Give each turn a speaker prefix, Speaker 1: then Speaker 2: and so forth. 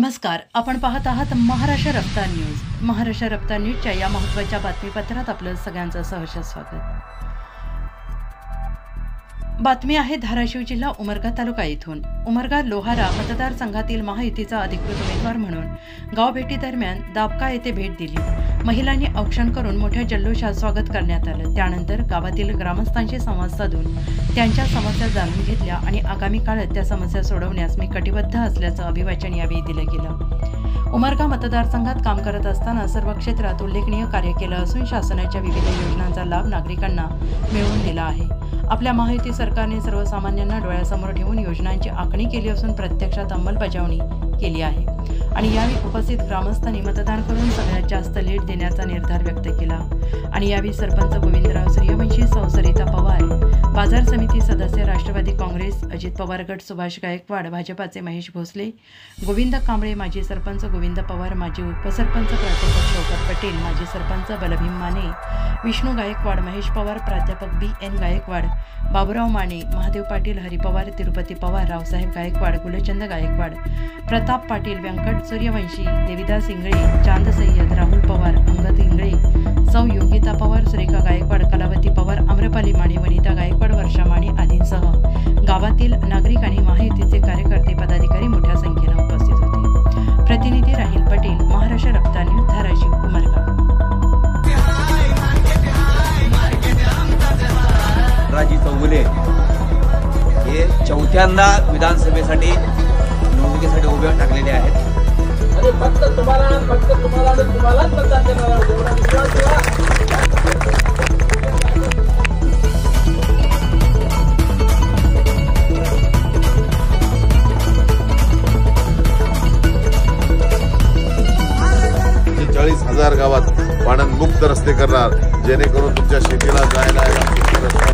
Speaker 1: नमस्कार, आपण पाहत आहात महाराष्ट्र रफ्तार न्यूज। महाराष्ट्र रफ्तार न्यूजच्या या महत्त्वाच्या बातमीपत्रात आपलं सगळ्यांचं सहर्ष स्वागत। बातमी आहे धाराशिव जिल्हा उमरगा तालुका येथून। उमरगा लोहारा मतदारसंघातील महायुतीचा अधिकृत उमेदवार म्हणून गावभेटी दरम्यान दाबका येथे भेट दिली। महिलांनी औक्षण करून मोठ्या जल्लोषात स्वागत करण्यात आलं। त्यानंतर गावातील ग्रामस्थांशी संवाद साधून त्यांच्या समस्या जाणून घेतल्या आणि आगामी काळात त्या समस्या सोडवण्यास मी कटिबद्ध असल्याचं अभिवाचन यावेळी दिलं गेलं। उमरगा मतदारसंघात काम करत असताना सर्व क्षेत्रात उल्लेखनीय कार्य केलं असून शासनाच्या विविध योजनांचा लाभ नागरिकांना मिळवून दिला आहे। आपल्या महायुती सरकारने सर्वसामान्यांना डोळ्यासमोर ठेवून योजनांची आखणी केली असून प्रत्यक्षात अंमलबजावणी केली आहे आणि यावेळी उपस्थित ग्रामस्थांनी मतदान करून सगळ्यात जास्त लीड देण्याचा निर्धार व्यक्त केला। आणि यावेळी सरपंच गोविंदराव सूर्यवंशी, सरिता पवार, बाजार समिती सदस्य राष्ट्रवादी काँग्रेस अजित पवार गट सुभाष गायकवाड, भाजपाचे महेश भोसले, गोविंद कांबळे, माजी सरपंच गोविंद पवार, माजी उपसरपंच प्राध्यापक शौकत पटेल, माजी सरपंच बलभीम माने, विष्णू गायकवाड, महेश पवार, प्राध्यापक BN गायकवाड, बाबुराव माने, महादेव पाटील, हरी पवार, तिरुपती पवार, रावसाहेब गायकवाड, गुलचंद गायकवाड, प्रताप पाटील, व्यंकट सूर्यवंशी, देविदास इंगळे, चांद सय्यद, राहुल पवार, अंगद इंगळे, सौ योगिता पवार, सुरेखा गायकवाड, कलावती पवार, आम्रपाली माने, वनिता गायकवाड, वर्षा माने आदींसह गावातील नागरिक आणि महायुतीचे कार्यकर्ते पदाधिकारी मोठ्या संख्येने उपस्थित होते। प्रतिनिधी राहिल पटेल, महाराष्ट्र रफ्तार न्यूज, धाराशिव, उमरगा।
Speaker 2: राजी चौगुले हे चौथ्यांदा विधानसभेसाठी निवडणुकीसाठी उभे टाकलेले आहेत।
Speaker 3: फक्त तुम्हाला मतदान देणार विश्वास ठेवा।
Speaker 4: जे 40,000 गावात पाण्यात मुक्त रस्ते करणार, जेणेकरून तुमच्या शेतीला जायला रस्ता